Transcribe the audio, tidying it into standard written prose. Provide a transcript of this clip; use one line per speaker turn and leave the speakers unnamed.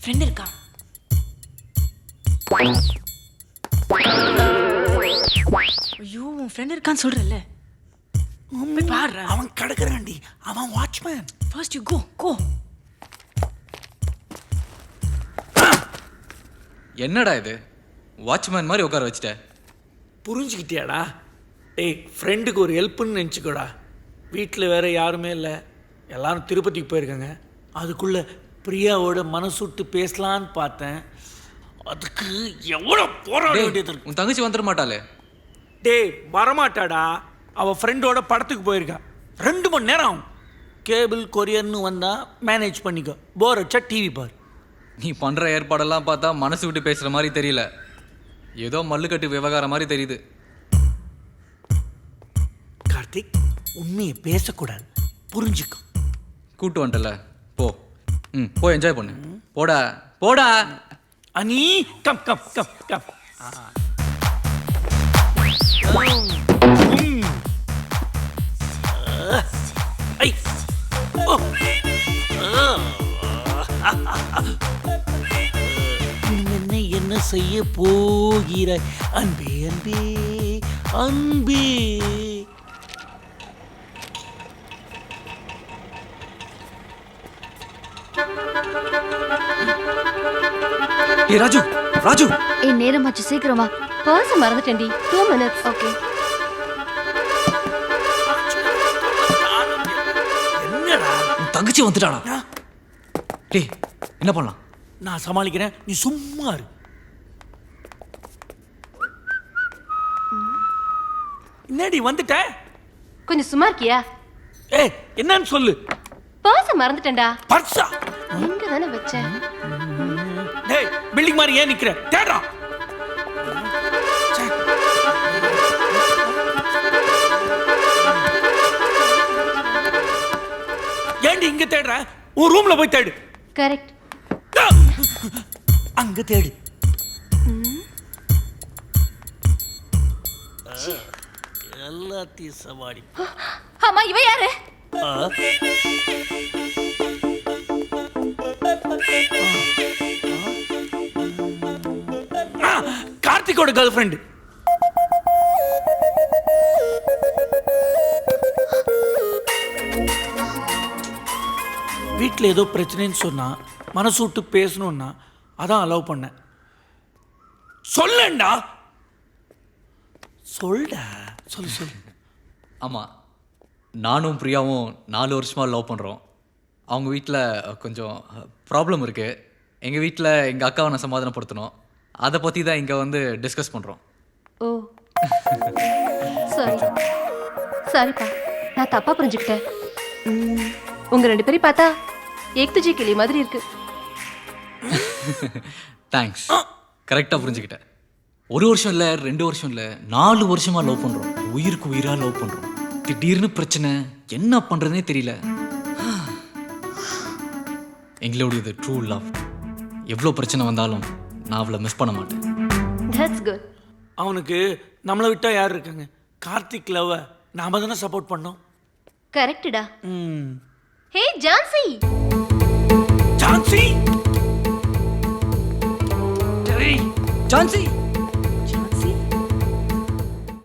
Friend இருக்கா? ஐயோ உன் ஃப்ரெண்ட் இருக்கான்னு சொல்றல, போய் பாரு.
அவன் கிடக்குறான்டி, அவன் வாட்ச்மேன்.
First you go.
என்னடா இது, வாட்ச்மேன் மாதிரி உட்கார வச்சுட்ட?
புரிஞ்சுக்கிட்டியாடா? டேய், ஃப்ரெண்டுக்கு ஒரு ஹெல்ப்புன்னு நினச்சிக்கோடா. வீட்டில் வேறு யாருமே இல்லை, எல்லாரும் திருப்பதிக்கு போயிருக்காங்க. அதுக்குள்ளே பிரியாவோட மனசுட்டு பேசலான்னு பார்த்தேன். அதுக்கு எவ்வளோ போராட வேண்டியது இருக்கு.
உன் தங்கச்சி வந்துட மாட்டாளே?
டேய் வரமாட்டாடா, அவள் ஃப்ரெண்டோட படத்துக்கு போயிருக்கா. 2 மணி நேரம் ஆகும். கேபிள் கொரியர்னு வந்தால் மேனேஜ் பண்ணிக்கோ, போர் அடிச்சா டிவி பார்.
நீ பண்ணுற ஏற்பாடெல்லாம் பார்த்தா மனசு விட்டு பேசுகிற மாதிரி தெரியல, ஏதோ மல்லுக்கட்டு விவகாரம் மாதிரி தெரியுது.
கார்த்திக், உண்மையை பேசக்கூடாது, புரிஞ்சுக்கோ.
கூட்டு வந்துட்டல, போ. போய் என்ஜாய் பண்ணு. போடா.
அனி கம். ஐ ஓ என்ன செய்ய போகிறாய் அன்பே.
ராஜு
நேரமாச்சு, சீக்கிரமா. பர்ஸ் மறந்துட்டேன்டி. 2 minutes. ஓகே.
என்னடா,
உன் தங்கச்சி வந்துட்டானா? டேய், என்ன பண்ணலாம்?
நான் சமாளிக்கிறேன், நீ சும்மா இரு. என்னடி வந்துட்ட?
கொஞ்சம் சும்மா இருக்கியா?
ஏய், என்னன்னு சொல்லு.
பர்ஸ் மறந்துட்டேன்டா.
பர்ஸா?
எங்க தானே வச்சேன்?
டேய், பில்டிங் மாதிரி ஏன் நிக்கிற? தேடுறா. ஏண்டி இங்க தேடுற? உன் ரூம்ல போய் தேடு.
கரெக்ட்.
அங்க தேடு. எல்லாத்தையும் சவாடி.
ஆமா, இவ யாரு?
கார்த்திகோட கேர்ள் ஃப்ரெண்ட். வீட்டில் ஏதோ பிரச்சனைன்னு சொன்னா, மனசு விட்டு பேசணும்னா அதான் அலோவ் பண்ணேன். சொல்லண்டா, சொல்டா, சொல்லு.
ஆமாம், நானும் பிரியாவும் 4 வருஷமாக லவ் பண்ணுறோம். அவங்க வீட்டில் கொஞ்சம் ப்ராப்ளம் இருக்குது. எங்கள் வீட்டில் எங்கள் அக்காவை நான் சமாதானப்படுத்தணும். அதை பற்றி தான் இங்கே வந்து டிஸ்கஸ் பண்ணுறோம்.
ஓ சாரிப்பா, நான் தப்பா புரிஞ்சுக்கிட்டேன். உங்க 2 பேரையும் பார்த்தா ஏக் துஜி கிளி மாதிரி இருக்கு.
தேங்க்ஸ், கரெக்டாக புரிஞ்சுக்கிட்டேன். 1 வருஷம் இல்லை, 2 வருஷம் இல்லை, 4 வருஷமாக லவ் பண்ணுறோம். உயிருக்கு உயிராக லவ் பண்ணுறோம். திடீர்னு பிரச்சனை, என்ன பண்ணுறதுனே தெரியல. எங்களுடையது ட்ரூ லவ். எவ்வளோ பிரச்சனை வந்தாலும் நான் அவளை மிஸ் பண்ண மாட்டேன்.
That's good.
அவனுக்கு நம்மளை விட்டா யார் இருக்காங்க? கார்த்திக் லவ் நாம தானே சப்போர்ட் பண்ணோம்.
கரெக்ட்டா? ஹே ஜான்சி.
ஜான்சி,
ஜான்சி